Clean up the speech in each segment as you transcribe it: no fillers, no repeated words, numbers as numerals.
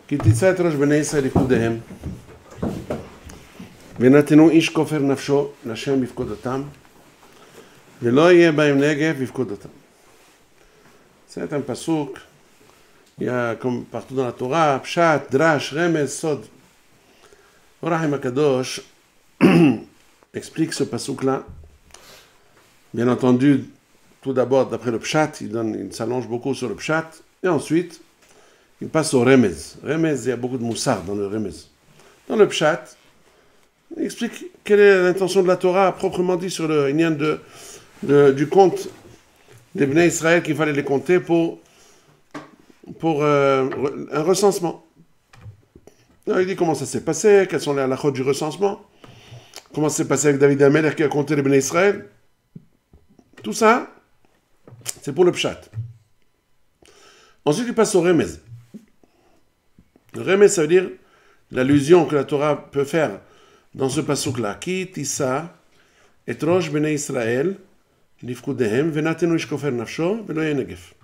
כי תצא את ראש בני ישראל לפקודיהם, ונתנו איש כופר נפשו להשם בפקודתם, ולא יהיה בהם נגף בפקודתם. C'est un pasuk, il y a comme partout dans la Torah, Pshat, Drash, Remez, Sod. Orahim HaKadosh explique ce pasuk-là. Bien entendu, tout d'abord, d'après le Pshat, il s'allonge beaucoup sur le Pshat, et ensuite, il passe au Remez. Remez, il y a beaucoup de moussard dans le Remez. Dans le Pshat, il explique quelle est l'intention de la Torah, proprement dit, sur le inyan du compte des Bnei Israël, qu'il fallait les compter pour un recensement. Alors, il dit comment ça s'est passé, quelles sont les halachot du recensement, comment ça s'est passé avec David Amelech qui a compté les Bnei Israël. Tout ça, c'est pour le Pshat. Ensuite, il passe au Remez. Le Remez, ça veut dire l'allusion que la Torah peut faire dans ce pasuk-là. Ki tissa et rosh Bnei Israël l'ifkudehem venatenu ish kofer nafsho velo yenegef.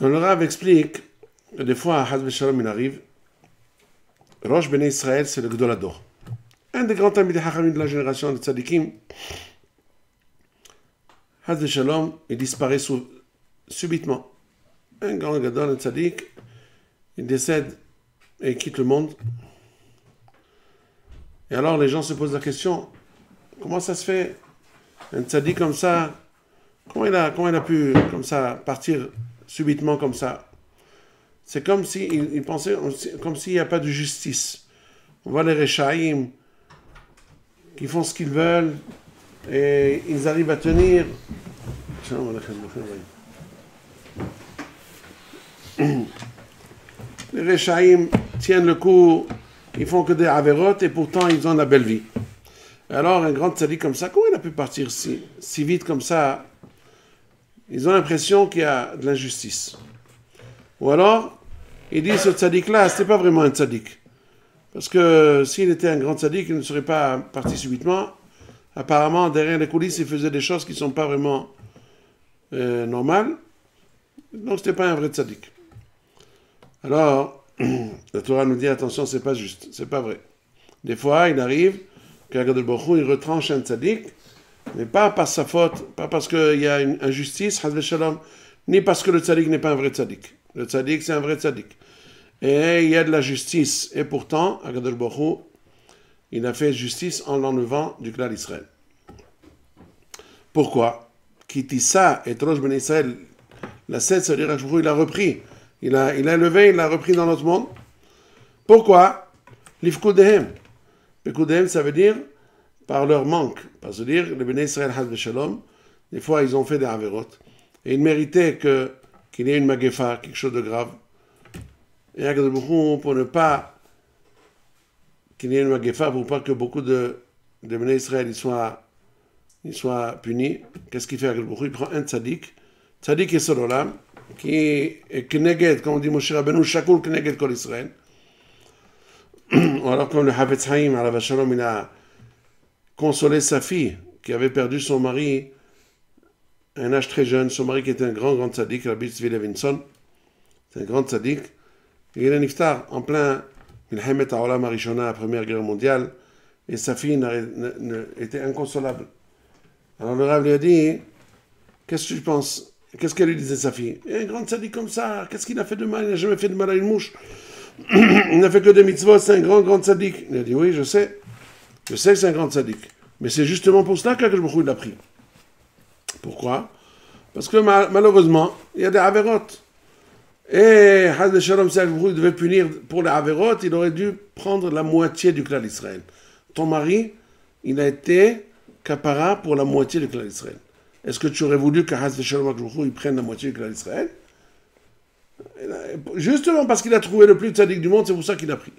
Le Rav explique que des fois, à Haz Veshalom, il arrive, Rosh Bnei Israël, c'est le Gdolador. Un des grands amis des Hachamim de la génération des Tzadikim, Haz Veshalom, il disparaît subitement. Un grand Gadol, un Tzadik, il décède et il quitte le monde. Et alors les gens se posent la question, comment ça se fait? Un Tzadik comme ça, comment il a pu comme ça partir subitement comme ça? C'est comme s'il pensait, comme s'il n'y a pas de justice. On voit les Rechaïm qui font ce qu'ils veulent et ils arrivent à tenir. Les Rechaïm tiennent le coup, ils font que des avérotes et pourtant ils ont la belle vie. Alors un grand tzaddik comme ça, comment il a pu partir si vite comme ça? Ils ont l'impression qu'il y a de l'injustice. Ou alors, il dit ce tzaddik-là, c'était pas vraiment un tzaddik. Parce que s'il était un grand tzaddik, il ne serait pas parti subitement. Apparemment, derrière les coulisses, il faisait des choses qui ne sont pas vraiment normales. Donc, c'était pas un vrai tzaddik. Alors, la Torah nous dit, attention, c'est pas juste, c'est pas vrai. Des fois, il arrive qu'Akadosh Baruch Hu, il retranche un tzaddik, mais pas par sa faute, pas parce qu'il y a une injustice, Haz Veshalom, ni parce que le tzaddik n'est pas un vrai tzaddik. Le tzaddik, c'est un vrai tzaddik. Et il y a de la justice. Et pourtant, Akadosh Baruch Hu, il a fait justice en l'enlevant du clan d'Israël. Pourquoi? Kitissa et Rosh Ben Israël, la 7, ça veut dire qu'Akadosh Baruch Hu, il a repris. Il a élevé, il l'a repris dans notre monde. Pourquoi? L'ifkudehem. L'ifkudehem, ça veut dire par leur manque. Parce que dire, les Bnei Israël, Haz Veshalom, des fois, ils ont fait des avérotes. Et ils méritaient qu'il y ait une magefa, quelque chose de grave. Et Akadosh Baruch Hu, pour ne pas qu'il y ait une magefa, pour pas que beaucoup de Bnei Israël ils soient punis, qu'est-ce qu'il fait Akadosh Baruch Hu? Il prend un tzaddik et Sololam, qui est Kneged, comme on dit Moshe Rabbeinu, Shakul Kneged Kol Israël. Ou alors comme le Havetz Haïm, Alav Shalom, il a consolé sa fille, qui avait perdu son mari à un âge très jeune, son mari qui était un grand tzaddik, Rabbi Tzvi Levinson, c'est un grand tzaddik, et il est niftar en plein Milhemet HaOlam HaRishona, la Première Guerre mondiale, et sa fille était inconsolable. Alors le Rav lui a dit, qu'est-ce que tu penses? Qu'est-ce qu'elle lui disait sa fille? Un grand tzaddik comme ça, qu'est-ce qu'il a fait de mal? Il n'a jamais fait de mal à une mouche. Il n'a fait que des mitzvot, c'est un grand tzaddik. Il a dit, oui, je sais que c'est un grand tzaddik. Mais c'est justement pour cela qu'Akadosh Baruch Hu l'a pris. Pourquoi? Parce que malheureusement, il y a des avérotes. Et Haz Veshalom, si Akadosh Baruch Hu devait punir pour les avérotes, il aurait dû prendre la moitié du clan d'Israël. Ton mari, il a été capara pour la moitié du clan d'Israël. Est-ce que tu aurais voulu que Haz Veshalom Akadosh Baruch Hu prenne la moitié du clan d'Israël? Justement parce qu'il a trouvé le plus tzaddik du monde, c'est pour ça qu'il a pris.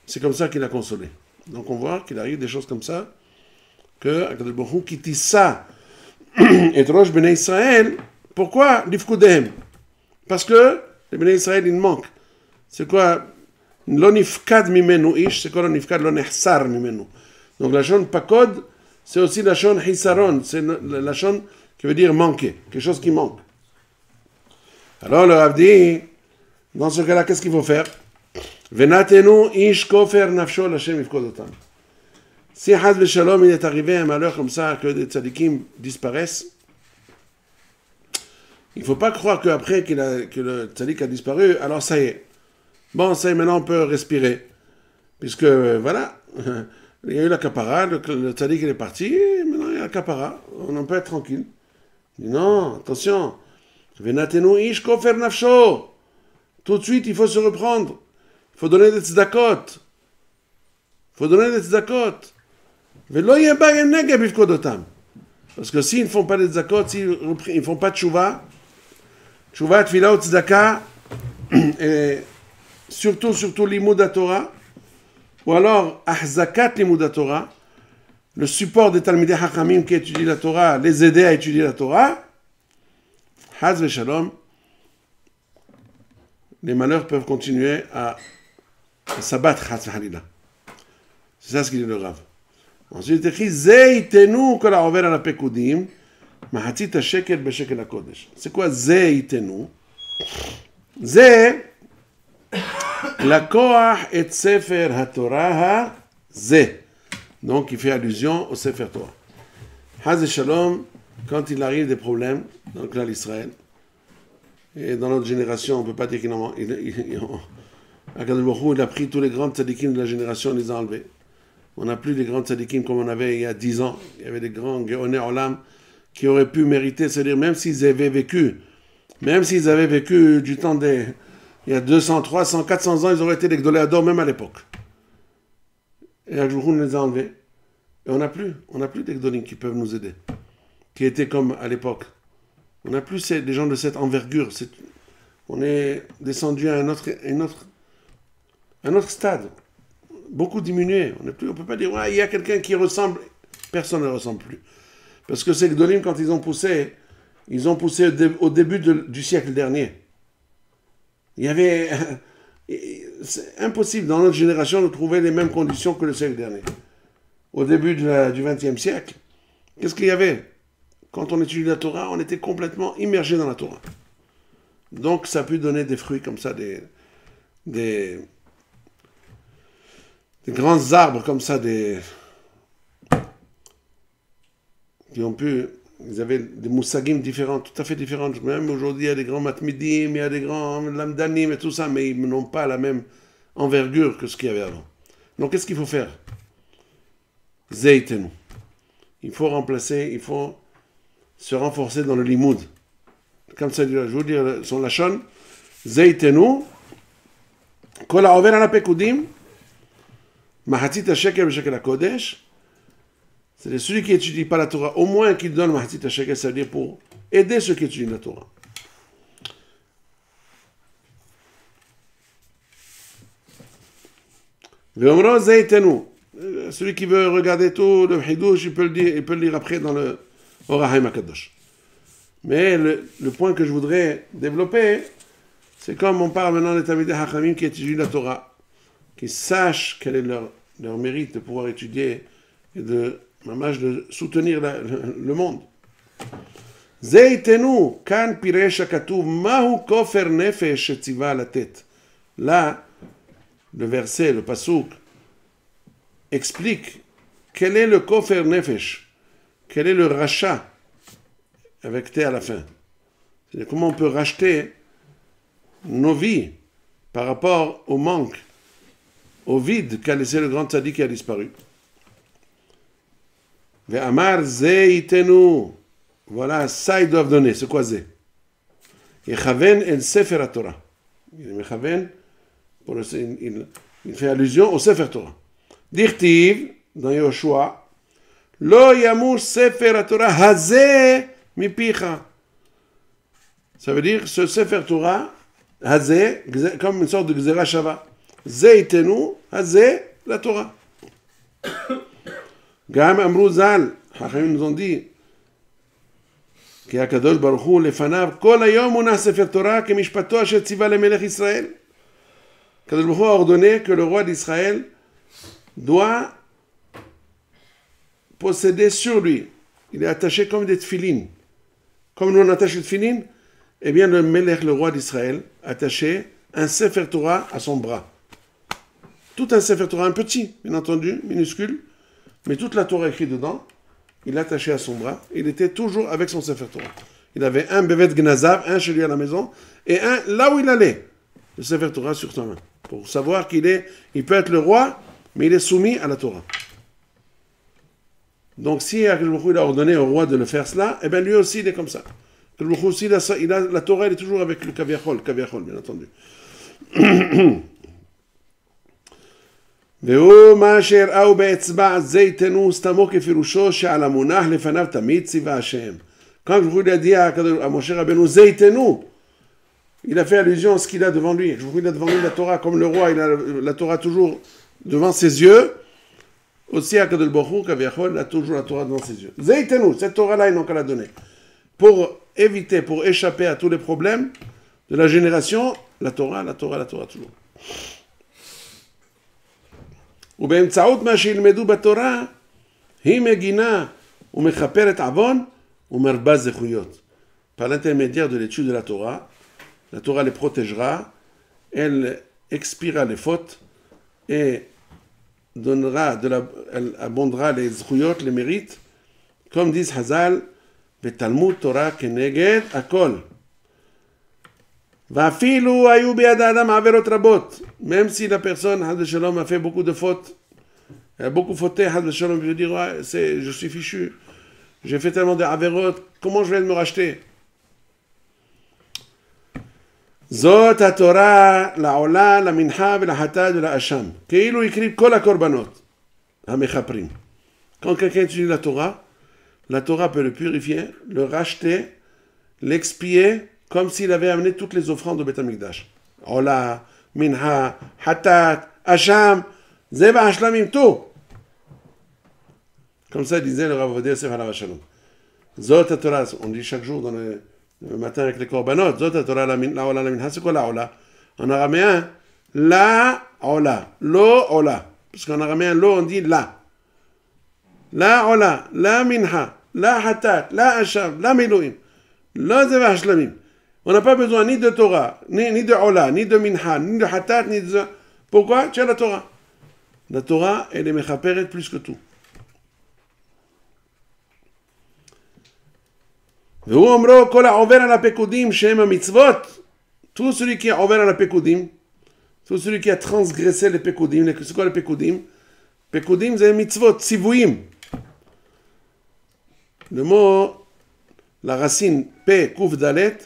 C'est comme ça qu'il a consolé. Donc on voit qu'il arrive des choses comme ça, que Akadosh Baruch Hu kitissa et Rosh Bnei Israël. Pourquoi l'ifkudehem? Parce que les Bnei Israël, ils manquent. C'est quoi? Lo nifkad mimenu ish, c'est quoi lo nifkad? Lo nehsar mimenu. Donc la shon pakod, c'est aussi la shon hisaron, c'est la shon qui veut dire manquer, quelque chose qui manque. Alors le Rav dit, Dans ce cas-là, qu'est-ce qu'il faut faire? Venatenu ish kofer nafsho l'Hashem ifkodotam. Si Haz Veshalom, il est arrivé un malheur comme ça, que des tzadikim disparaissent, il ne faut pas croire qu'après que le tzadik a disparu, alors ça y est. Bon, ça y est, maintenant on peut respirer. Puisque, voilà, il y a eu la kapara, le tzadik il est parti, et maintenant il y a la kapara, on peut être tranquille. Il dit non, attention, Venatenu ish kofer nafsho. Tout de suite, il faut se reprendre. Il faut donner des tzedakot. Parce que s'ils ne font pas des tzedakot, s'ils ne font pas de tchouva, tfila, tzedaka, et surtout l'imoud Torah, ou alors ahzakat l'imoud Torah, le support des Talmidei Hachamim qui étudient la Torah, les aider à étudier la Torah, Haz Veshalom, les malheurs peuvent continuer à s'abattre, Haz V'halila. C'est ça ce qu'il dit le Rav. Ensuite, il écrit Zeitenu kol ha'over al ha'pekudim mahatzit ha'shekel b'shekel ha'kodesh. C'est quoi Zeitenu? Ze lakoach et sefer ha'torah ha'ze. Donc, il fait allusion au sefer Torah. Haz Shalom, quand il arrive des problèmes dans le clan d'Israël, et dans notre génération, on ne peut pas dire qu'il en a. Akadosh Baruch Hu, il a pris tous les grands tzadikim de la génération, il les a enlevés. On n'a plus les grands tzadikim comme on avait il y a 10 ans. Il y avait des grands Geonei Olam qui auraient pu mériter, c'est-à-dire même s'ils avaient vécu du temps des... Il y a 200, 300, 400 ans, ils auraient été des Gdolei Hador même à l'époque. Et Akadosh Baruch Hu nous les a enlevés. Et on n'a plus des Gdolim qui peuvent nous aider, qui étaient comme à l'époque. On n'a plus des gens de cette envergure. On est descendu à un autre stade. Beaucoup diminué. On ne peut pas dire, ouais, il y a quelqu'un qui ressemble. Personne ne ressemble plus. Parce que ces Gdolim, quand ils ont poussé au début du siècle dernier. Il y avait... C'est impossible dans notre génération de trouver les mêmes conditions que le siècle dernier. Au début du XXe siècle, qu'est-ce qu'il y avait? Quand on étudie la Torah, on était complètement immergé dans la Torah. Donc ça a pu donner des fruits comme ça, des grands arbres comme ça, ils avaient des moussagim différents, tout à fait différents. Même aujourd'hui, il y a des grands matmidim, il y a des grands lamdanim et tout ça, mais ils n'ont pas la même envergure que ce qu'il y avait avant. Donc qu'est-ce qu'il faut faire? Zeitenu. Il faut se renforcer dans le limoud. Comme ça, je vous dire son lachon. Zeitenu. Kol ha'over al ha'pekudim. Mahatzit ha'shekel b'shekel ha'kodesh. C'est celui qui étudie pas la Torah, au moins qu'il donne Mahatzit ha'shekel, ça veut dire pour aider ceux qui étudient la Torah. Ve'omro zeitenu. Celui qui veut regarder tout le Hidouche, il peut le lire après dans le Or HaHaim HaKadosh. Mais le point que je voudrais développer, c'est comme on parle maintenant des Talmidei Hachamim qui étudient la Torah, qui sachent quel est leur mérite de pouvoir étudier et de soutenir le monde. Zeitenu, kan piresh hakatuv, mahu kofer nefesh shetziva latet. Là, le verset, le pasouk, explique quel est le kofer nefesh, quel est le rachat, avec T à la fin. C'est-à-dire comment on peut racheter nos vies par rapport au manque, au vide qu'a laissé le grand tzaddik qui a disparu. Ve'amar zeitenu. Voilà, ça ils doivent donner. C'est quoi zé? Yechaven el sefer Torah. Il fait allusion au sefer Torah. Dirtiv, dans Yoshua, lo yamush sefer Torah hazeh mipicha. Ça veut dire ce sefer Torah, hazeh, comme une sorte de gzera shava. Zeitenu, hazeh, la Torah. Gam amrou zal, Hachamim nous ont dit, כי הקדוש ברוך הוא לפניו כל היום מונח ספר תורה כמשפטו אשר ציווה למלך ישראל. הקדוש ברוך הוא a ordonné que le roi d'Israël doit posséder sur lui. Il est attaché comme des tefilines. Comme nous on attache les tefilines, eh bien le Melech, le roi d'Israël, attaché un Sefer Torah à son bras. Tout un Sefer Torah, un petit, bien entendu, minuscule, mais toute la Torah écrite dedans, il l'attachait à son bras, il était toujours avec son Sefer Torah. Il avait un Bevet Gnazav, un chez lui à la maison, et un là où il allait, le Sefer Torah sur sa main, pour savoir il peut être le roi, mais il est soumis à la Torah. Donc si il a ordonné au roi de le faire cela, eh bien lui aussi il est comme ça. Aussi, la Torah elle est toujours avec le Kaviachol, bien entendu. והוא מה שהראו באצבע זה יתנו סתמו כפירושו שעל המונח לפניו תמיד ציווה השם. Quand je voulais dire à Moshe Rabbeinu, זה יתנו, il a fait allusion à ce qu'il a devant lui. Je voulais devant lui la Torah, comme le roi, il a la Torah toujours devant ses yeux. Aussi, Akadosh Baruch Hu, Kaviachol, il a toujours la Torah devant ses yeux. זה יתנו, cette Torah-là, ils n'ont qu'à la donner. Pour éviter, pour échapper à tous les problèmes de la génération, la Torah, toujours. ובאמצעות מה שילמדו בתורה, היא מגינה ומכפרת עוון ומרבה זכויות. Par l'intermédiaire de l'étude de la Torah les protégera, elle expiera les fautes et elle abondera les zchuyot, les mérites, comme disent Hazal, בתלמוד תורה כנגד הכל. ואפילו היו ביד האדם עבירות רבות, même si la personne, Haz Shalom, a fait beaucoup de fautes, elle a beaucoup fauté, Haz Shalom, je veux dire, ouais, je suis fichu, j'ai fait tellement d'avérotes, comment je vais me racheter? זאת התורה לעולה, למנחה ולחטאת ולאשם. כאילו הקריב כל הקורבנות המכפרים. Quand quelqu'un étudie la Torah peut le purifier, le racheter, l'expier, comme s'il avait amené toutes les offrandes au Beth Amikdash. Ola, Minha, Hatat, Hacham, Zeba Hashlamim, tout. Comme ça disait le Rav Ovadia Yosef Alav Shalom. Zot Torah, on dit chaque jour dans le matin avec les korbanot, Zot Torah la Ola la Minha, c'est quoi la Ola? En araméen, la Ola, lo Ola. Parce qu'en araméen, lo on dit la. La Ola, la Minha, la Hatat, la Hacham, la Milouim, la Zeba Hashlamim. On n'a pas besoin ni de Torah, ni de Ola, ni de Minha, ni de Hatat, ni de... Pourquoi? Tu as la Torah. La Torah, elle est mechaperet plus que tout. והוא אומרו, כל העובר על הפקודים שהם המצוות, tout celui qui a עובר על הפקודים, tout celui qui a transgressé les פקודים, c'est quoi les פקודים? פקודים זה מצוות, ציוויים. Le mot, la racine P, Kouf Dalet,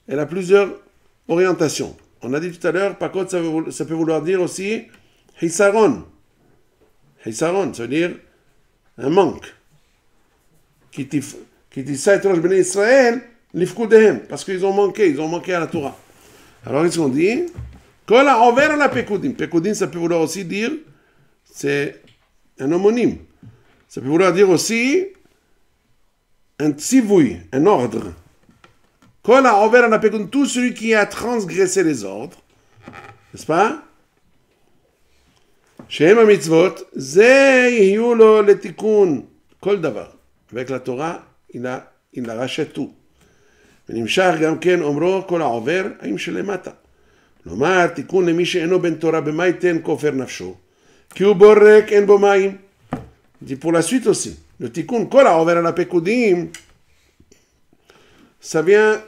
elle a plusieurs orientations. On a dit tout à l'heure, par contre, ça peut vouloir dire aussi Hisaron. Hisaron, ça veut dire un manque. Qui dit ça et Rosh Bnei Israël, l'ifkudehem, parce qu'ils ont manqué à la Torah. Alors, ils ont dit, Kol ha'over ala pekudim. Pekudim, ça peut vouloir aussi dire, c'est un homonyme. Ça peut vouloir dire aussi un tzivui, un ordre. Kol ha'over ala pekudim, tout celui qui a transgressé les ordres, n'est-ce pas? Shehem ha'mitzvot, ze yihiu lo letikun, kol davar. Avec la Torah, il rachète tout. ונמשך גם כן אומרו כל העובר, האם שלמטה. לומר, תיקון למי שאינו בן תורה, במה ייתן כופר נפשו? כי הוא בור ריק, אין בו מים. dit pour la suite aussi. Le tikkun, כל העובר על הפקודים, ça vient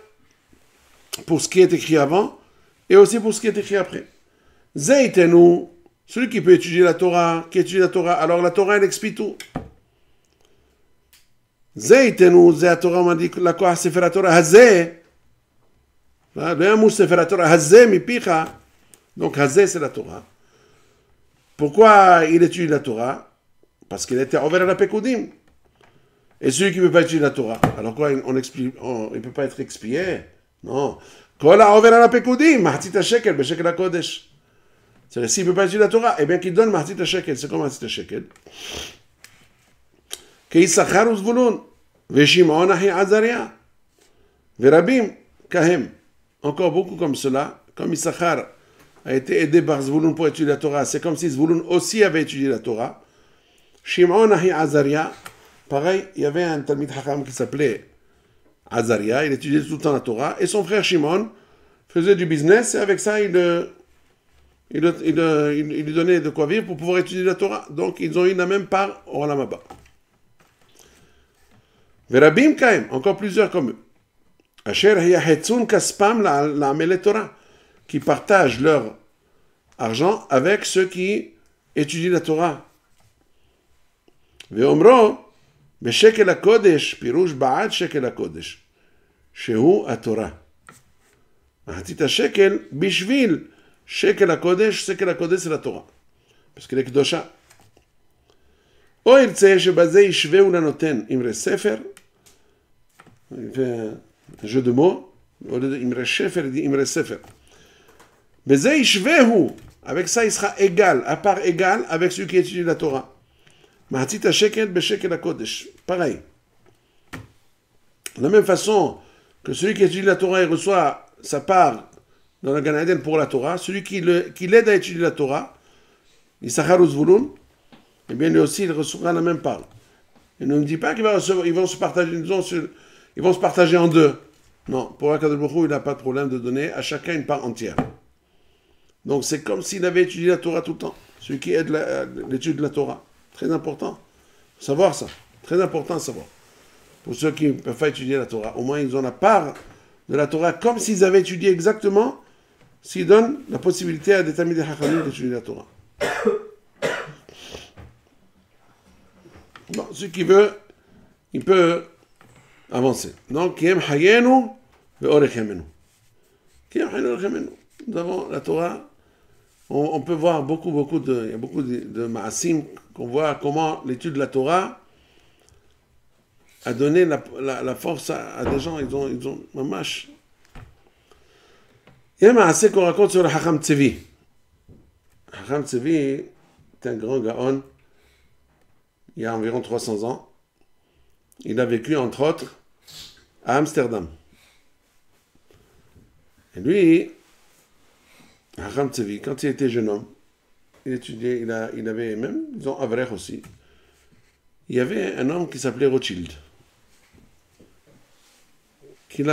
pour ce qui est écrit avant, et aussi pour ce qui est écrit après. זה ייתנו, celui qui peut étudier la Torah, alors la Torah, elle explie tout. זה ייתנו, זה התורה, מה dit לקוח ספר התורה הזה, לא ימוש ספר התורה הזה מפיך, donc הזה c'est la Torah. Pourquoi il étudie la Torah? Parce qu'il était ouvert à la pekoudim. Et celui qui ne peut pas étudier la Torah, alors quoi, il ne peut pas être expié? Non. Kol ha'over ala pekudim, mahtzit ha-shekel, b'shekel ha-kodesh. C'est-à-dire, s'il ne peut pas étudier la Torah, eh bien qu'il donne mahtzit ha-shekel. C'est comme mahtzit ha-shekel? כיששכר וזבולון, ושמעון אחי עזריה, ורבים כהם. Encore beaucoup comme cela, comme Issachar a été aidé par Zvouloun pour étudier la Torah, c'est comme si Zvouloun aussi avait étudié la Torah. Shimon Ahi Azaria, pareil, il y avait un Talmid Hacham qui s'appelait Azaria, il étudiait tout le temps la Torah, et son frère Shimon faisait du business et avec ça, il lui donnait de quoi vivre pour pouvoir étudier la Torah. Donc, ils ont eu la même part au Olam Haba. Verabim Kaim, encore plusieurs comme eux. Asher Hiyahetsun Kaspam La'amele Torah, qui partagent leur argent avec ceux qui étudient la Torah. Ve'omro, Beshekel HaKodesh, Pirush Ba'ad Shekel HaKodesh, Shehu HaTorah. Mahatit HaShekel, Bishvil, Shekel HaKodesh, Shekel HaKodesh c'est la Torah. Parce qu'elle est Kedosha. או ירצה שבזה ישווהו לנותן אמרי ספר, il fait un jeu de mots, au lieu de Imre Shefer, il dit Imre Sefer. Beze Ishvehu, avec ça il sera égal, à part égal, avec celui qui étudie la Torah. Mahatit HaShekel Beshekel HaKodesh, pareil. De la même façon que celui qui étudie la Torah, il reçoit sa part dans le Gan Eden pour la Torah, celui qui l'aide à étudier la Torah, Issachar Zvulun, eh bien lui aussi il recevra la même part. Il ne me dit pas qu'ils vont se partager, ils vont se partager en deux. Non, pour Akadosh Baruch Hu, il n'a pas de problème de donner à chacun une part entière. Donc c'est comme s'il avait étudié la Torah tout le temps. Celui qui aide l'étude de la Torah. Très important. Savoir ça. Très important à savoir. Pour ceux qui ne peuvent pas étudier la Torah, au moins ils ont la part de la Torah comme s'ils avaient étudié exactement, s'ils donnent la possibilité à des Talmidei Chachamim d'étudier la Torah. Bon, celui qui veut, il peut avancer. Donc, Kiem Hayenu ve'orech Yamenu. Kiem Hayenu ve'orech Yamenu. Nous avons la Torah, on peut voir il y a beaucoup de ma'asim qu'on voit comment l'étude de la Torah a donné la force à des gens, ils ont mamash. Il y a un ma'asé qu'on raconte sur le Hacham Tzevi. Hacham Tzevi est un grand gaon, il y a environ 300 ans. Il a vécu, entre autres, à Amsterdam. Et lui, Hacham Tzevi, quand il était jeune homme, il étudiait, il avait même, disons, Avrech aussi. Il y avait un homme qui s'appelait Rothschild. Il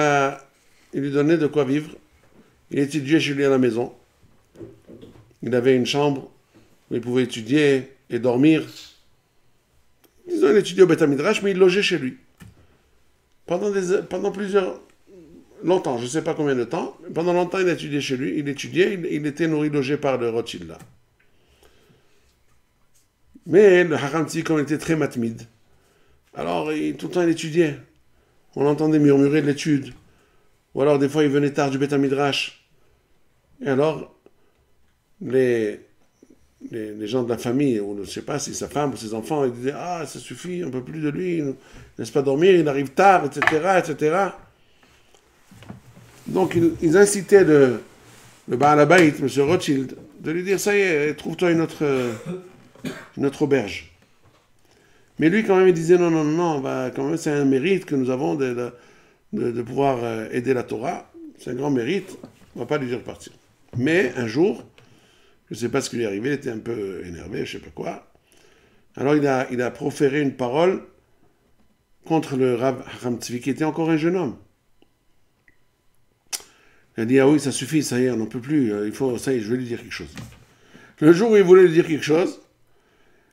lui donnait de quoi vivre. Il étudiait chez lui à la maison. Il avait une chambre où il pouvait étudier et dormir. Disons, il étudiait au Beth Midrash, mais il logeait chez lui. Pendant longtemps, je ne sais pas combien de temps, pendant longtemps il étudiait chez lui, il était nourri, logé par le Rothschild là. Mais le Hacham Tzevi, comme il était très matmide, alors tout le temps il étudiait. On l'entendait murmurer de l'étude. Ou alors des fois il venait tard du Beth Midrash. Et alors, les gens de la famille, ou je ne sais pas si sa femme ou ses enfants, ils disaient « Ah, ça suffit, on ne peut plus de lui, il ne laisse pas dormir, il arrive tard, etc. etc. » Donc, ils incitaient le Baal Habayit, M. Rothschild, de lui dire « Ça y est, trouve-toi une autre auberge. » Mais lui, quand même, il disait « Non, quand même, c'est un mérite que nous avons de pouvoir aider la Torah. C'est un grand mérite, on ne va pas lui dire de partir. » Mais un jour, je ne sais pas ce qui lui est arrivé, il était un peu énervé, je ne sais pas quoi. Alors il a proféré une parole contre le Rav Hacham Tzevi, qui était encore un jeune homme. Il a dit, ah oui, ça suffit, ça y est, on n'en peut plus, ça y est, je vais lui dire quelque chose. Le jour où il voulait lui dire quelque chose,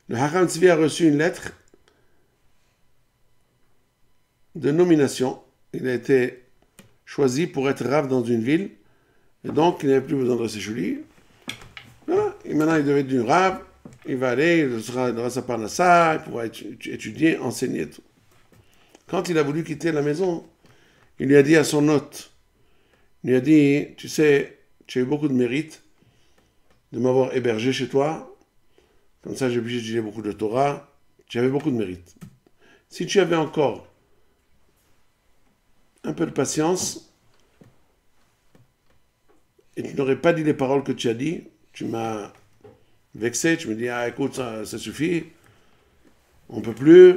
le Hacham Tzevi a reçu une lettre de nomination. Il a été choisi pour être Rav dans une ville, et donc il n'avait plus besoin de rester chez lui. Voilà. Et maintenant, il devait être une Rav, il va aller, il aura sa parnassa, il pourra étudier, enseigner tout. Quand il a voulu quitter la maison, il lui a dit à son hôte, il lui a dit, tu sais, tu as eu beaucoup de mérite de m'avoir hébergé chez toi, comme ça j'ai pu étudier beaucoup de Torah, tu avais beaucoup de mérite. Si tu avais encore un peu de patience, et tu n'aurais pas dit les paroles que tu as dit, tu m'as vexé, tu me dis, ah écoute, ça suffit, on ne peut plus.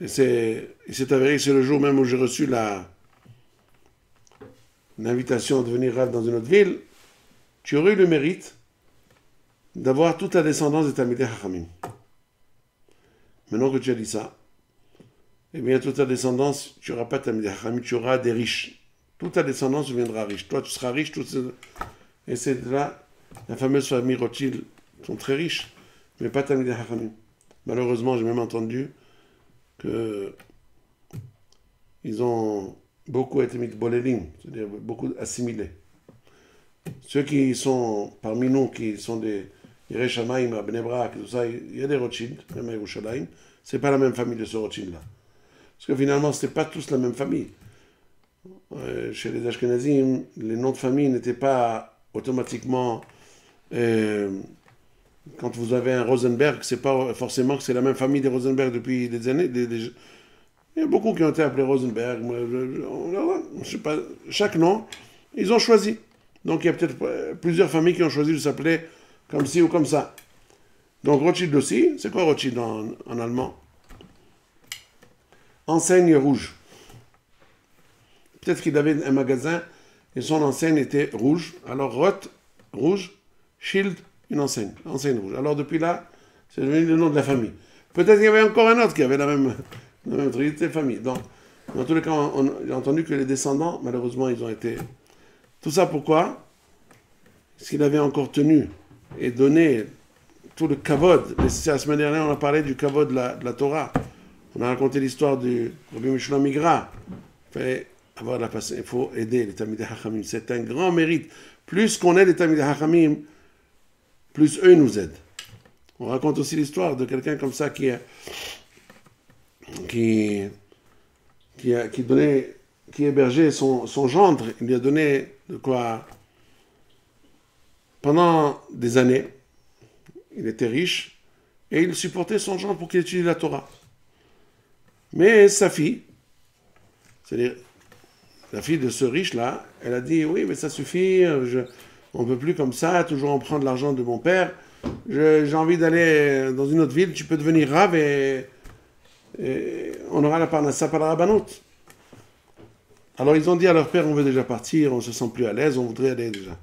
Et c'est avéré, c'est le jour même où j'ai reçu l'invitation de venir Rav dans une autre ville, tu aurais eu le mérite d'avoir toute la descendance des Talmidei Chachamim. Maintenant que tu as dit ça, eh bien toute ta descendance, tu n'auras pas de Talmidei Chachamim, tu auras des riches. toute ta descendance deviendra riche. Toi, tu seras riche, et c'est là, la fameuse famille Rothschild sont très riches, mais pas Talmidei Chachamim. Malheureusement, j'ai même entendu que ils ont beaucoup été mitbolelim, c'est-à-dire beaucoup assimilés. Ceux qui sont parmi nous, qui sont des Yirei Shamayim, à Bnei Brak, tout ça, il y a des Rothschild, même à Yerushalayim, c'est pas la même famille de ce Rothschild-là. Parce que finalement, c'était pas tous la même famille. Chez les Ashkenazim, les noms de famille n'étaient pas automatiquement... quand vous avez un Rosenberg, c'est pas forcément que c'est la même famille des Rosenberg depuis des années. Il y a beaucoup qui ont été appelés Rosenberg. Je sais pas, chaque nom, ils ont choisi. Donc il y a peut-être plusieurs familles qui ont choisi de s'appeler comme ci ou comme ça. Donc Rothschild aussi, c'est quoi Rothschild en allemand? Enseigne rouge. Peut-être qu'il avait un magasin et son enseigne était rouge. Alors Roth, rouge, Schild, une enseigne rouge. Alors depuis là, c'est devenu le nom de la famille. Peut-être qu'il y avait encore un autre qui avait la même trinité de famille. Donc, dans tous les cas, j'ai entendu que les descendants, malheureusement, ils ont été... Tout ça pourquoi? S'il avait encore tenu et donné tout le kavod, la semaine dernière, on a parlé du kavod de la Torah. On a raconté l'histoire du Rabbi Meshulam Migra. Il fallait avoir la patience, il faut aider les Talmidei Chachamim. C'est un grand mérite. Plus qu'on aide les Talmidei Chachamim, plus eux nous aident. On raconte aussi l'histoire de quelqu'un comme ça qui hébergeait son gendre. Il lui a donné de quoi pendant des années. Il était riche et il supportait son gendre pour qu'il étudie la Torah. Mais sa fille, c'est-à-dire la fille de ce riche-là, elle a dit, oui, mais ça suffit, on ne peut plus comme ça, toujours en prendre l'argent de mon père. J'ai envie d'aller dans une autre ville, tu peux devenir rave et on aura la parnassa par la rabbanout. Alors ils ont dit à leur père, on veut déjà partir, on ne se sent plus à l'aise, on voudrait aller déjà.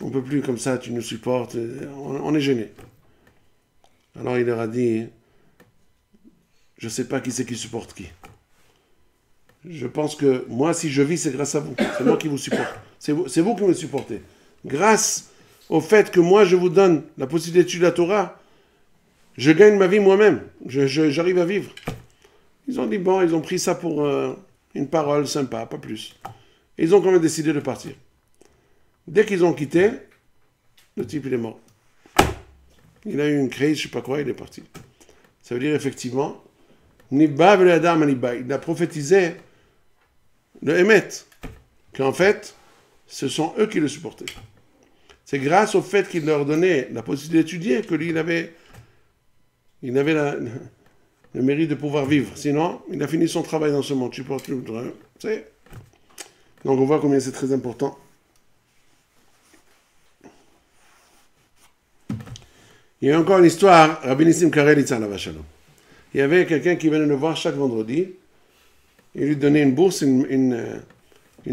On ne peut plus comme ça, tu nous supportes, on est gênés. Alors il leur a dit, je ne sais pas qui c'est qui supporte qui. Je pense que moi, si je vis, c'est grâce à vous. C'est moi qui vous supporte. C'est vous qui me supportez. Grâce au fait que moi, je vous donne la possibilité d'étudier la Torah, je gagne ma vie moi-même. J'arrive à vivre. Ils ont dit, bon, ils ont pris ça pour une parole sympa, pas plus. Et ils ont quand même décidé de partir. Dès qu'ils ont quitté, le type, il est mort. Il a eu une crise, je ne sais pas quoi, il est parti. Ça veut dire, effectivement, il a prophétisé le Hémet, qu'en fait, ce sont eux qui le supportaient. C'est grâce au fait qu'il leur donnait la possibilité d'étudier que lui, il avait le mérite de pouvoir vivre. Sinon, il a fini son travail dans ce monde. Tu portes le droit. Donc on voit combien c'est très important. Il y a encore une histoire, Rabbi Nissim Karelitz Alav Shalom. Il y avait quelqu'un qui venait le voir chaque vendredi. Il lui donnait une bourse, une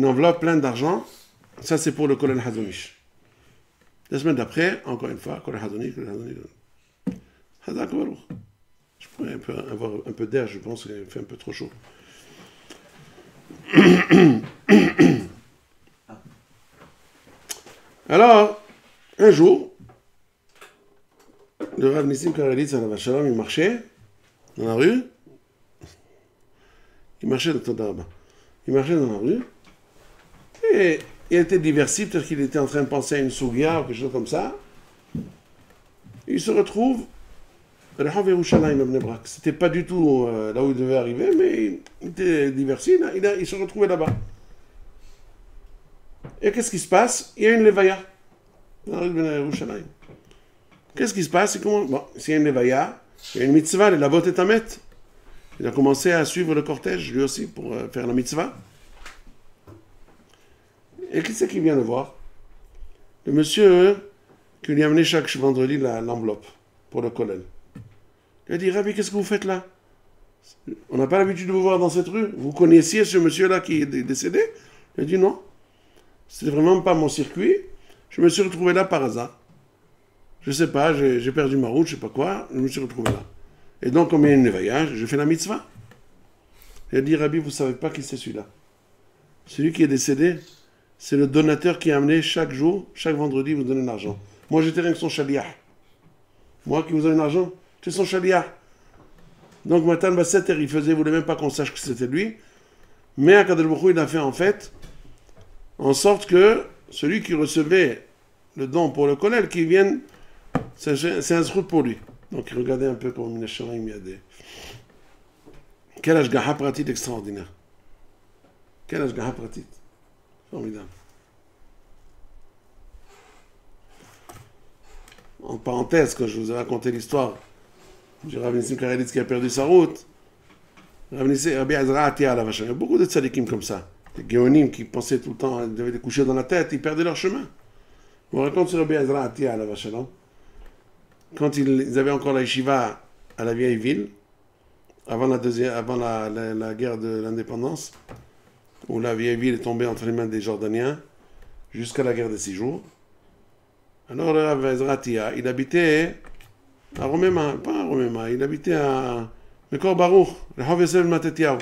enveloppe pleine d'argent. Ça, c'est pour le Kollel Hazonish. La semaine d'après, encore une fois, Kollel Hazonish. Hazak Baruch. Je pourrais avoir un peu d'air, je pense, qu'il fait un peu trop chaud. Alors, un jour, le Rav Nissim Karelitz Alav Shalom, il marchait dans la rue. Il marchait dans la rue. Et il était diversifié, peut-être qu'il était en train de penser à une sougia ou quelque chose comme ça. Il se retrouve à la Hav Yerushalayim à Bnei Brak. C'était pas du tout là où il devait arriver, mais il était diversifié, il se retrouvait là-bas. Et qu'est-ce qui se passe? Il y a une levaya dans la rue de Yerushalayim. Qu'est-ce qui se passe? Bon, s'il y a une levaya, il y a une mitzvah, la lavot et amet. Il a commencé à suivre le cortège, lui aussi, pour faire la mitzvah. Et qui c'est qui vient le voir? Le monsieur qui lui a amené chaque vendredi l'enveloppe pour le kollel. Il a dit, Rabbi, qu'est-ce que vous faites là? On n'a pas l'habitude de vous voir dans cette rue. Vous connaissiez ce monsieur-là qui est décédé? Il a dit, non. C'était vraiment pas mon circuit. Je me suis retrouvé là par hasard. Je sais pas, j'ai perdu ma route, je sais pas quoi. Je me suis retrouvé là. Et donc, comme il y a une voyage, je fais la mitzvah. Il a dit, Rabbi, vous savez pas qui c'est celui-là. celui qui est décédé, c'est le donateur qui a amené chaque jour, chaque vendredi, vous donne de l'argent. Moi, j'étais rien que son chaliah. Moi qui vous donne l'argent, c'est son chaliah. Donc, Matan Basseter, il faisait, vous ne voulez même pas qu'on sache que c'était lui. Mais Akadosh Baruch Hu, il a fait en fait, en sorte que celui qui recevait le don pour le kollel, qui vienne, c'est un zrout pour lui. Donc, regardez un peu comme Minasharim, il y a des... Quel ashgaha pratit extraordinaire. Quel ashgaha pratit. Formidable. En parenthèse, quand je vous ai raconté l'histoire du Rav Nissim Karelitz qui a perdu sa route, Rabbi Ezra Atia, il y a beaucoup de tzadikim comme ça. Des géonim qui pensaient tout le temps, ils devaient les coucher dans la tête, ils perdaient leur chemin. On raconte sur Rabbi Ezra Atia, quand ils avaient encore la yeshiva à la vieille ville, avant la guerre de l'indépendance, où la vieille ville est tombée entre les mains des Jordaniens, jusqu'à la guerre des 6 jours. Alors le Rav Ezra Atia, il habitait à Romema, pas à Romema, il habitait à Mekor Baruch, le Hav Yosef Matetiaou.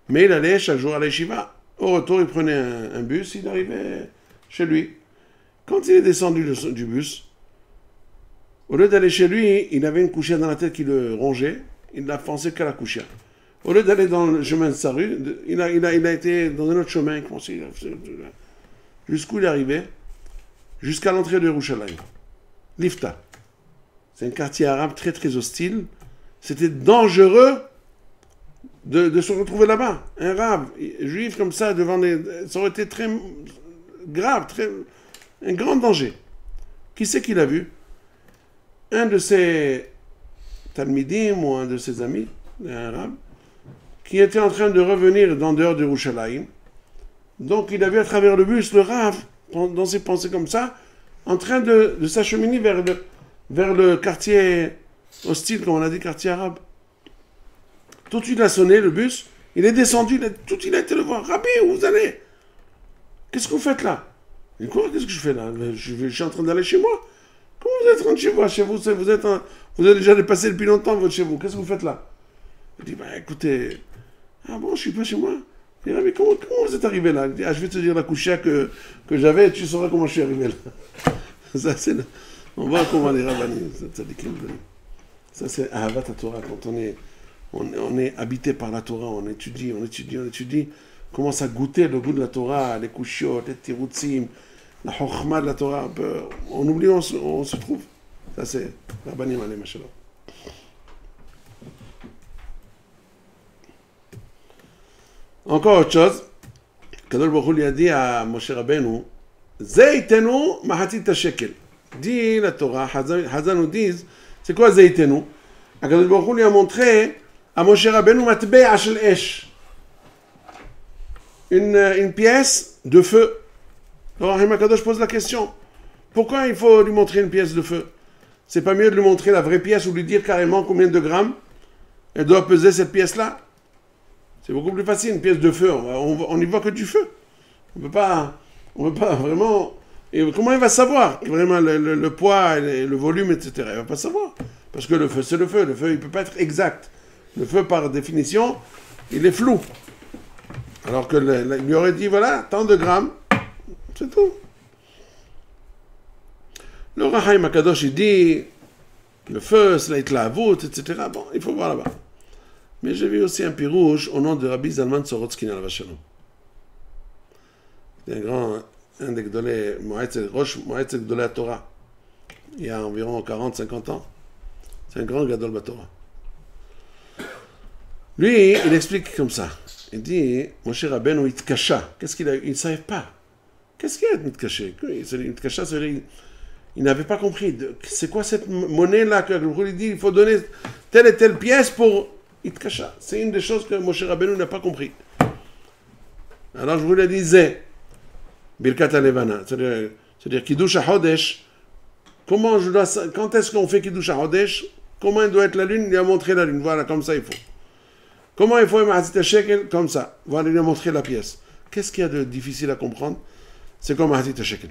Mais il allait chaque jour à la yeshiva. Au retour, il prenait un bus, il arrivait chez lui. Quand il est descendu du bus, au lieu d'aller chez lui, il avait une couchière dans la tête qui le rongeait, il n'a pensé qu'à la couchière. Au lieu d'aller dans le chemin de sa rue, il a été dans un autre chemin, jusqu'où il est arrivé, jusqu'à l'entrée de Yerushalayim. Lifta. C'est un quartier arabe très très hostile. C'était dangereux de se retrouver là-bas. Un arabe, juif comme ça, ça aurait été très grave, un grand danger. Qui c'est qui l'a vu? Un de ses talmidim ou un de ses amis, un arabe, qui était en train de revenir dehors de Yerushalayim. Donc il a vu à travers le bus le Rav, dans ses pensées comme ça, en train de s'acheminer vers le quartier hostile, comme on a dit, quartier arabe. Tout de suite, il a sonné le bus, il est descendu, il a été le voir. Rabbi, où vous allez? Qu'est-ce que vous faites là? Il dit, quoi? Qu'est-ce que je fais là? Je suis en train d'aller chez moi. Comment vous êtes rentré chez vous? Chez vous, vous êtes déjà dépassé depuis longtemps votre chez vous. Qu'est-ce que vous faites là? Il dit, écoutez, ah bon, je suis pas chez moi. Il dit, Rabbi, comment vous êtes arrivé là? Il dit, je vais te dire la couchia que j'avais et tu sauras comment je suis arrivé là. Ça, on voit comment les rabbanim, ça c'est Ahavat Torah, quand on est habité par la Torah, on étudie, commence à goûter le goût de la Torah, les kushot, les tirutzim, la chokhmah de la Torah, on oublie, on se trouve. Ça c'est Rabbanim Alei Mashallah. Encore autre chose, Kadosh Baruch Hu lui a dit à Moshe Rabbeinu, Zaytenu mahatit shekel. Dit la Torah, Hazan nous disent, c'est quoi Zaytenu? Akadosh Baruch Hu lui a montré à Moshe Rabbeinu matbe'a shel esh, une pièce de feu. Alors Akadosh pose la question, pourquoi il faut lui montrer une pièce de feu? C'est pas mieux de lui montrer la vraie pièce ou lui dire carrément combien de grammes elle doit peser cette pièce-là? C'est beaucoup plus facile, une pièce de feu, on n'y voit que du feu. On ne peut pas vraiment... Et comment il va savoir vraiment le poids, le volume, etc. Il ne va pas savoir. Parce que le feu, c'est le feu. Le feu, il ne peut pas être exact. Le feu, par définition, il est flou. Alors que il lui aurait dit, voilà, tant de grammes, c'est tout. Le Rahaim Akadosh, il dit, le feu, c'est l'itlaavout, etc. Bon, il faut voir là-bas. Mais j'ai vu aussi un pirouche au nom de Rabbi Zalman Sorotzkin al Vachalom. C'est un des Gdolé, Roche Moatzet Gdolé Torah, il y a environ 40-50 ans. C'est un grand Gadol Batorah. Lui, il explique comme ça. Il dit, Moshe Rabbeinu Itkasha. Qu'est-ce qu'il a? Il ne savait pas. Qu'est-ce qu'il y a de Itkasha? Itkasha, il n'avait pas compris. C'est quoi cette monnaie-là que il dit, il faut donner telle et telle pièce pour Itkasha. C'est une des choses que Moshe Rabbeinu n'a pas compris. Alors je vous le disais, Birkat HaLevana, c'est-à-dire Kiddush HaChodesh, quand est-ce qu'on fait Kiddush HaChodesh? Comment il doit être la lune? Il a montré la lune, voilà, comme ça il faut. Comment il faut un Mahatzit HaShekel? Comme ça, voilà, il a montré la pièce. Qu'est-ce qu'il y a de difficile à comprendre? C'est comme Mahatzit HaShekel.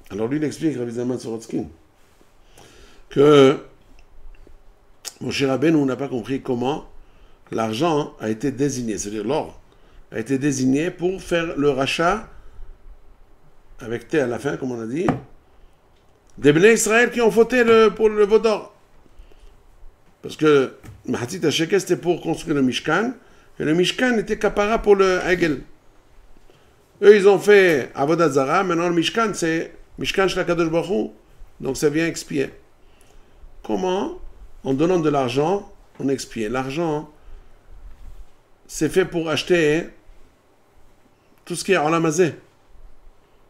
Alors lui, il explique, Rabbi Zalman Sorotzkin, que Moshe Rabbeinu n'a pas compris comment l'argent a été désigné, c'est-à-dire l'or a été désigné pour faire le rachat, avec T à la fin, comme on a dit, des Bnei Israël qui ont fauté pour le veau d'or. Parce que Mahatit HaShekel, c'était pour construire le Mishkan, et le Mishkan était capara pour le Hegel. Eux, ils ont fait Avodat Zara, maintenant le Mishkan, c'est Mishkan Shel HaKadosh Baruch Hu, donc ça vient expier. Comment? En donnant de l'argent, on expie. L'argent, c'est fait pour acheter tout ce qui est olamazé.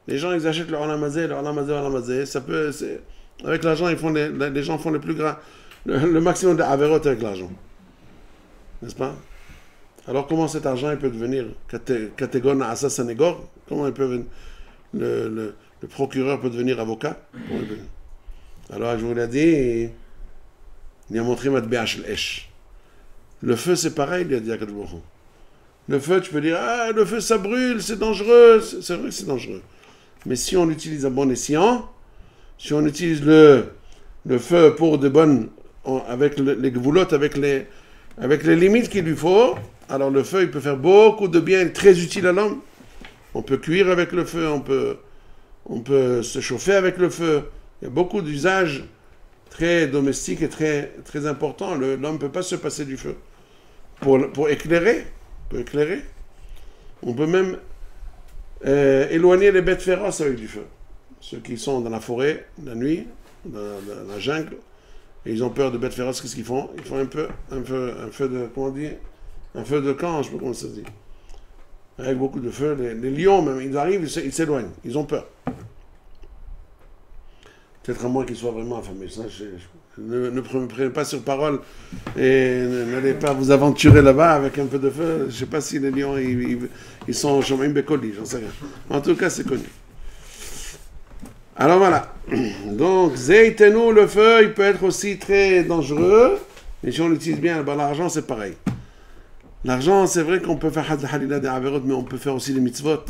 Les gens, ils achètent le olamazé. Ça peut, avec l'argent, les gens font le plus grand, le maximum d'avérotes avec l'argent. N'est-ce pas? Alors, comment cet argent il peut devenir catégon assa sanégor? Comment il peut le procureur peut devenir avocat? Alors, je vous l'ai dit, il a montré Matbea shel Esh. Le feu, c'est pareil, il a dit à Kadosh Baruch Hu. Le feu, tu peux dire, ah, le feu, ça brûle, c'est dangereux. C'est vrai que c'est dangereux. Mais si on l'utilise à bon escient, si on utilise le feu pour de bonnes, avec les gvoulottes, avec les limites qu'il lui faut, alors le feu, il peut faire beaucoup de bien, très utile à l'homme. On peut cuire avec le feu, on peut se chauffer avec le feu. Il y a beaucoup d'usages très domestiques et très, très importants. L'homme ne peut pas se passer du feu. Pour éclairer, on peut même éloigner les bêtes féroces avec du feu. Ceux qui sont dans la forêt, la nuit, dans la jungle, et ils ont peur de bêtes féroces, qu'est-ce qu'ils font? Ils font un feu de, comment on dit? Un feu de camp, je sais pas comment ça se dit. Avec beaucoup de feu, les lions même, ils arrivent, ils s'éloignent, ils ont peur. Peut-être à moins qu'ils soient vraiment affamés. Ça, ne me prenez pas sur parole et n'allez pas vous aventurer là-bas avec un peu de feu. Je ne sais pas si les lions, ils sont Shomim Bekoli, j'en sais rien. En tout cas, c'est connu. Alors voilà. Donc, Zeytenu, le feu, il peut être aussi très dangereux. Mais si on l'utilise bien, ben, l'argent, c'est pareil. L'argent, c'est vrai qu'on peut faire Halila des Averot, mais on peut faire aussi des mitzvot.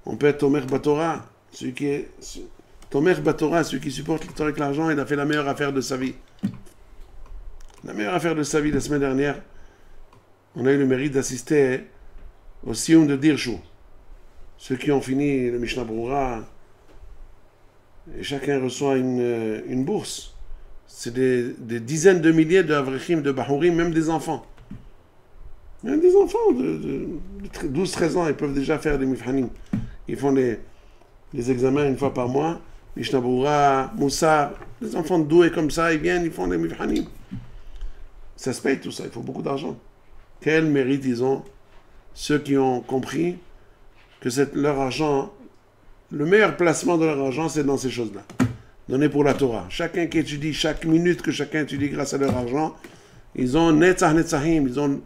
On peut être Tomer Batora, celui qui est... Tomer Batora, celui qui supporte le Torah avec l'argent, il a fait la meilleure affaire de sa vie. La meilleure affaire de sa vie, la semaine dernière, on a eu le mérite d'assister au Sioum de Dirshu. Ceux qui ont fini le Mishnah Brura, et chacun reçoit une bourse. C'est des dizaines de milliers de Avrechim, de Bahurim, même des enfants. Même des enfants de 12-13 ans, ils peuvent déjà faire des Mifhanim. Ils font les examens une fois par mois. Mishnah Brura, Moussa, les enfants doués comme ça, ils viennent, ils font des Mifhanim. Ça se paye tout ça, il faut beaucoup d'argent. Quel mérite ils ont, ceux qui ont compris que leur argent, le meilleur placement de leur argent, c'est dans ces choses-là. Donné pour la Torah. Chacun qui étudie, chaque minute que chacun étudie grâce à leur argent, ils ont Netzach Netzachim, ils ont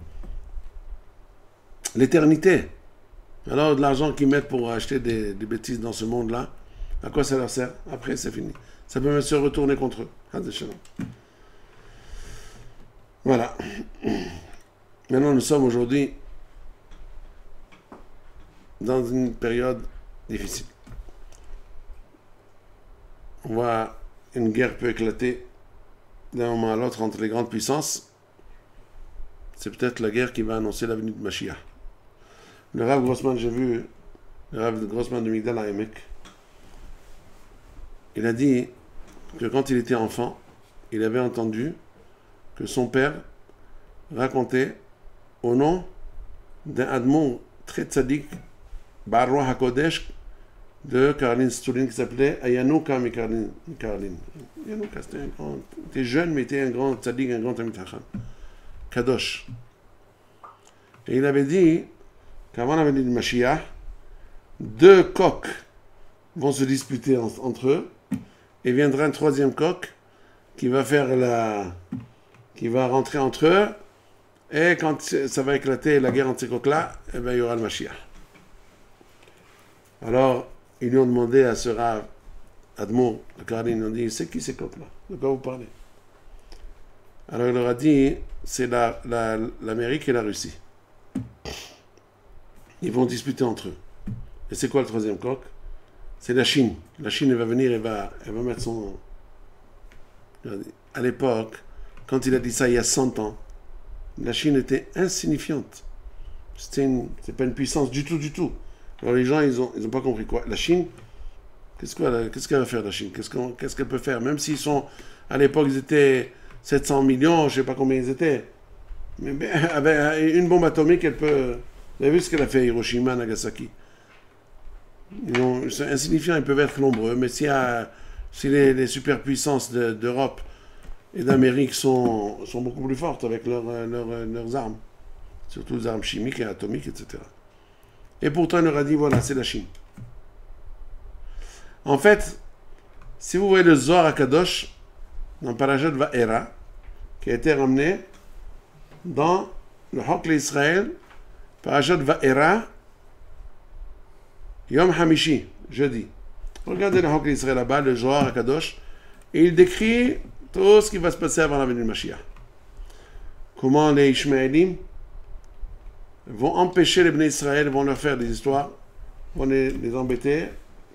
l'éternité. Alors, de l'argent qu'ils mettent pour acheter des bêtises dans ce monde-là, à quoi ça leur sert? Après, c'est fini. Ça peut même se retourner contre eux. Voilà. Maintenant, nous sommes aujourd'hui dans une période difficile. On voit une guerre peut éclater d'un moment à l'autre entre les grandes puissances. C'est peut-être la guerre qui va annoncer la venue de Mashiach. Le Rav Grossman, j'ai vu le Rav Grossman de Migdal HaEmek. Il a dit que quand il était enfant, il avait entendu que son père racontait au nom d'un admon très tzaddik, Barrois HaKodesh, de Karlin Stoulin, qui s'appelait Ayanouka Mikarlin. Ayanouka, était jeune, mais était un grand tzaddik, un grand Talmid Chacham. Kadosh. Et il avait dit qu'avant la venue de Mashiach, 2 coqs vont se disputer entre eux, et viendra un 3e coq qui va rentrer entre eux, et quand ça va éclater la guerre entre ces coqs-là, eh bien, il y aura le Mashiach. Alors, ils lui ont demandé à ce Rav Admour, le Karlin, ils ont dit, c'est qui ces coqs-là? De quoi vous parlez? Alors il leur a dit, c'est l'Amérique et la Russie. Ils vont disputer entre eux. Et c'est quoi le 3e coq? C'est la Chine. La Chine, elle va venir, elle va mettre son... À l'époque, quand il a dit ça il y a 100 ans, la Chine était insignifiante. C'est pas une puissance du tout, du tout. Alors les gens, ils ont pas compris quoi. La Chine, qu'est-ce qu'elle va faire, la Chine? Qu'est-ce qu'elle peut faire? Même s'ils sont, à l'époque, ils étaient 700 millions, je sais pas combien ils étaient. Mais avec une bombe atomique, elle peut... Vous avez vu ce qu'elle a fait à Hiroshima, Nagasaki? C'est insignifiant, ils peuvent être nombreux, mais si les superpuissances d'Europe et d'Amérique sont beaucoup plus fortes avec leurs armes, surtout les armes chimiques et atomiques, etc. Et pourtant, il leur a dit, voilà, c'est la Chine. En fait, si vous voyez le Zohar HaKadosh, dans Parashat Va'era, qui a été ramené dans le Hokle Israël, Parashat Va'era, Yom Hamishi, jeudi. Regardez le Hokle Israël là-bas, le Zohar HaKadosh, et il décrit tout ce qui va se passer avant la venue de Mashiach. Comment les Ishmaélim vont empêcher les Bnei Israël, vont leur faire des histoires, vont les embêter.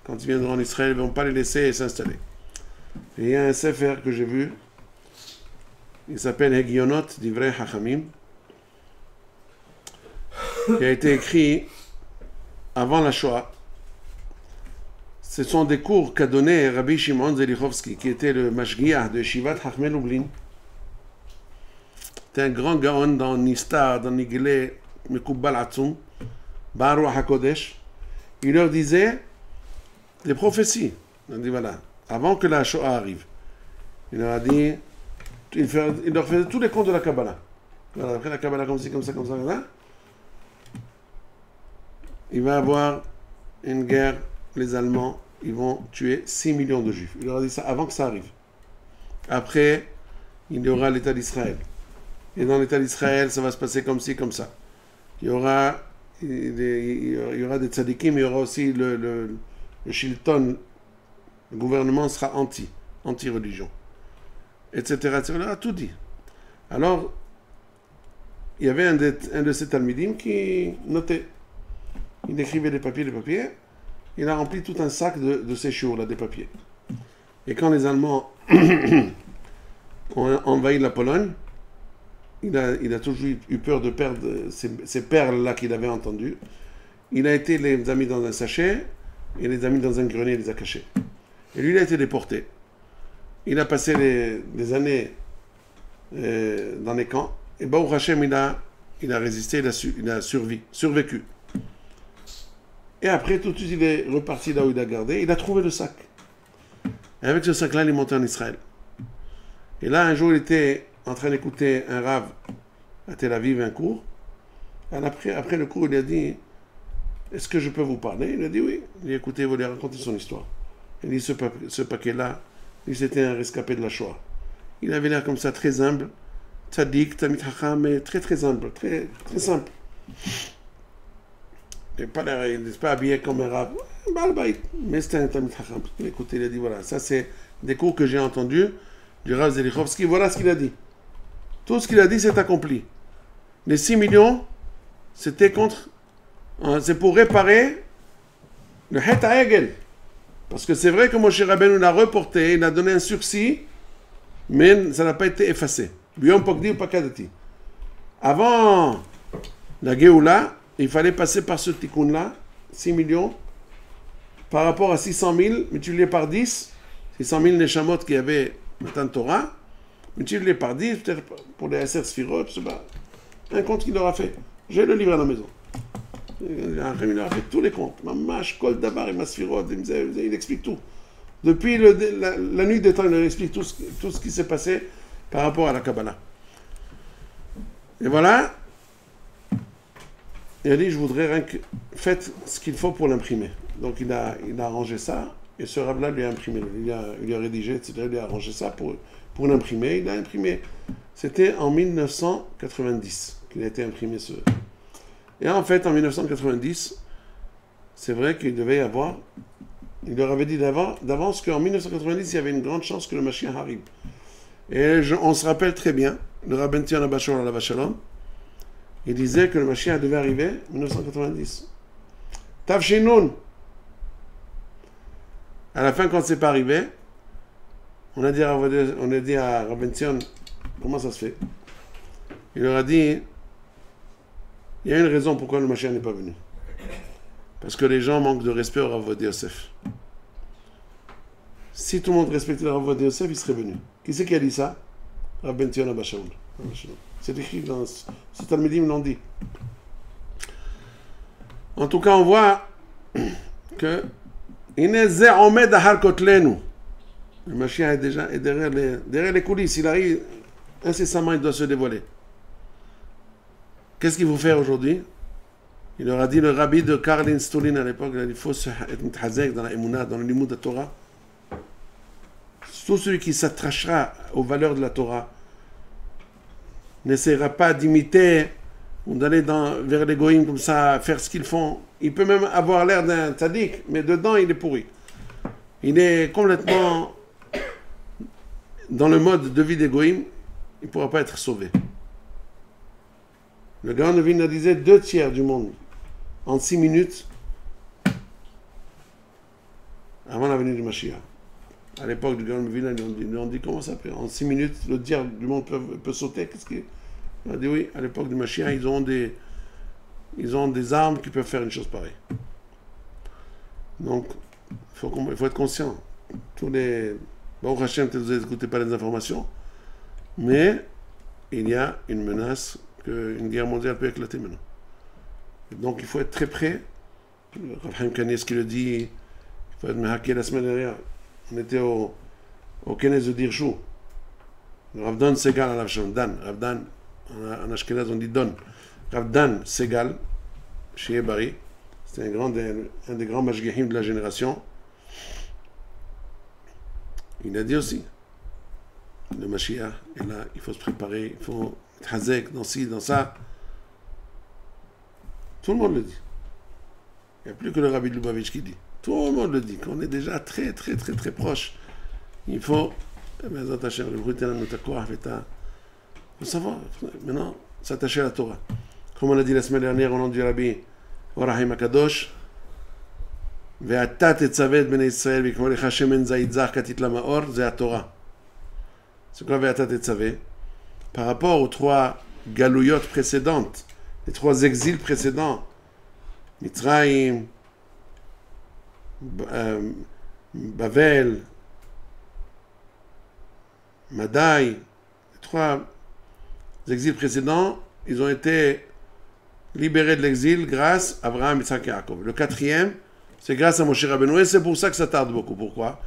Quand ils viendront en Israël, ils ne vont pas les laisser s'installer. Et il y a un sefer que j'ai vu, il s'appelle Hegionot d'Ivrei Hachamim, qui a été écrit avant la Shoah. Ce sont des cours qu'a donné Rabbi Shimon Zelichovski, qui était le Mashgiach de Shivat Hachmel Lublin. C'était un grand gaon dans Nistar, dans Nigele, Mekubbal Atzum, Baruch HaKodesh. Il leur disait des prophéties. Il dit voilà, avant que la Shoah arrive, il leur a dit, il leur faisait tous les contes de la Kabbalah. Voilà, après la Kabbalah comme ci, comme ça, comme ça, comme ça. Il va y avoir une guerre, les Allemands, ils vont tuer 6 millions de Juifs. Il leur a dit ça avant que ça arrive. Après, il y aura l'État d'Israël. Et dans l'État d'Israël, ça va se passer comme ci, comme ça. Il y aura des tzadikim, mais il y aura aussi le Shilton, le gouvernement sera anti-religion, etc., etc. Il a tout dit. Alors, il y avait un de ces talmidim qui notait. Il écrivait des papiers. Il a rempli tout un sac de ces chiours, là, des papiers. Et quand les Allemands ont envahi la Pologne, il a toujours eu peur de perdre ces perles-là qu'il avait entendues. Il a été les a mis dans un sachet et les a mis dans un grenier et les a cachés. Et lui, il a été déporté. Il a passé des années dans les camps. Et Baruch Hashem, il a résisté, il a survécu. Et après, tout de suite, il est reparti là où il a gardé. Il a trouvé le sac. Et avec ce sac-là, il est monté en Israël. Et là, un jour, il était en train d'écouter un rave à Tel Aviv, un cours. Et après le cours, il a dit, est-ce que je peux vous parler? Il a dit oui. Il a dit, écoutez, vous lui raconter son histoire. Il dit, ce paquet-là, c'était un rescapé de la Shoah. Il avait l'air comme ça, très humble, tzaddik, tamid hacham, mais très très humble, très, très simple. Il n'est pas habillé comme un rave, mais c'était un tamid hacham. Écoutez, il a dit, voilà, ça c'est des cours que j'ai entendus du Rav Zelichovski, voilà ce qu'il a dit. Tout ce qu'il a dit, c'est accompli. Les 6 millions, c'est pour réparer le Het HaEgel. Parce que c'est vrai que Moshe Rabbeinu l'a reporté, il a donné un sursis, mais ça n'a pas été effacé. Biom Pokdi ou Pakadati. Avant la Géoula, il fallait passer par ce tikkun-là, 6 millions, par rapport à 600 000, multiplié par 10, 600 000 Neshamot qui avaient Matan Torah, multiplié par 10, peut-être pour les Aser Sfirot, un compte qu'il leur a fait. J'ai le livre à la maison. Il leur a fait tous les comptes. Mamash, Kol Dabar et Masfirot, il explique tout. Depuis la nuit des temps, il leur explique tout ce qui s'est passé par rapport à la Kabbalah. Et voilà. Il a dit, je voudrais faites ce qu'il faut pour l'imprimer. Donc il a arrangé ça, et ce rave-là lui a imprimé. Il a rédigé, etc. Il a arrangé ça pour l'imprimer. Il a imprimé. C'était en 1990 qu'il a été imprimé ce... Et en fait, en 1990, c'est vrai qu'il devait y avoir... Il leur avait dit d'avance qu'en 1990, il y avait une grande chance que le Mashiach arrive. Et on se rappelle très bien, le Rabben Tion Abashor Alav Shalom, il disait que le Mashiach devait arriver en 1990. Tavshinoun. À la fin, quand c'est pas arrivé, on a dit à Rabben Tion, comment ça se fait? Il leur a dit, Il y a une raison pourquoi le Mashiach n'est pas venu. Parce que les gens manquent de respect au Rav Ovadia Yosef. Si tout le monde respectait le Rav Ovadia Yosef, il serait venu. Qui c'est qui a dit ça? Rav Ben Zion Abba Shaul. C'est écrit dans... ces Talmidim l'ont dit. En tout cas, on voit que le Mashiach est déjà derrière les coulisses. Il arrive, incessamment, il doit se dévoiler. Qu'est-ce qu'il faut faire aujourd'hui? Il leur a dit, le rabbi de Karlin Stolin à l'époque, il faut être mithazek dans la Emouna, dans le limud de la Torah. Tout celui qui s'attachera aux valeurs de la Torah n'essaiera pas d'imiter ou d'aller vers les goïms comme ça, faire ce qu'ils font. Il peut même avoir l'air d'un tzaddik, mais dedans il est pourri. Il est complètement dans le mode de vie des goïms, il ne pourra pas être sauvé. Le grand de Vilna disait 2/3 du monde en 6 minutes avant la venue du Mashiach. À l'époque du grand de Vilna, ils lui ont dit comment ça peut? En 6 minutes, le tiers du monde peut sauter. Qu'est-ce qu'il a dit? Oui, à l'époque du Mashiach, ils ont des armes qui peuvent faire une chose pareille. Donc, il faut être conscient. Bon, Hachem, vous n'écoutez pas les informations, mais il y a une menace qu'une guerre mondiale peut éclater maintenant. Donc, il faut être très près. Rav Chaim Kanievski qui le dit, il faut être mehaké la semaine dernière. On était au Kenes de Dirchou. Rav Dan Segal à la Dan. Rav Dan, en Ashkenaz, on dit Don. Rav Dan Segal, chez Ebari, c'était un des grands mashgihim de la génération. Il a dit aussi, le Mashiach est là, il faut se préparer, il faut être hazek dans ci, dans ça. Tout le monde le dit. Il n'y a plus que le Rabbi de Lubavitch qui dit. Tout le monde le dit, qu'on est déjà très, très, très, très proche. Il faut savoir, maintenant, s'attacher à la Torah. Comme on l'a dit la semaine dernière au nom du Rabbi Orahim Akadosh, c'est quoi Ve'ata Tetzavé? Par rapport aux 3 galouyot précédentes, les 3 exils précédents, Mitzrayim, Bavel, Madai, les 3 exils précédents, ils ont été libérés de l'exil grâce à Abraham, Yitzhak et Yaakov. Le 4e, c'est grâce à Moshe Rabbeinu, et c'est pour ça que ça tarde beaucoup. Pourquoi?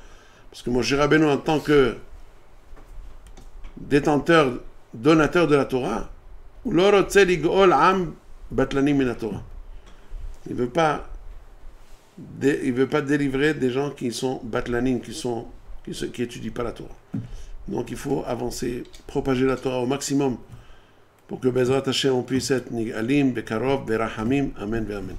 Parce que Moshe Rabbeinu, en tant que détenteur, donateur de la Torah, il ne veut pas délivrer des gens qui sont batlanim, qui étudient pas la Torah. Donc il faut avancer, propager la Torah au maximum pour que Bezrat Hashem on puisse être Nigalim, Bekarov, Berahamim, Amen, Amen.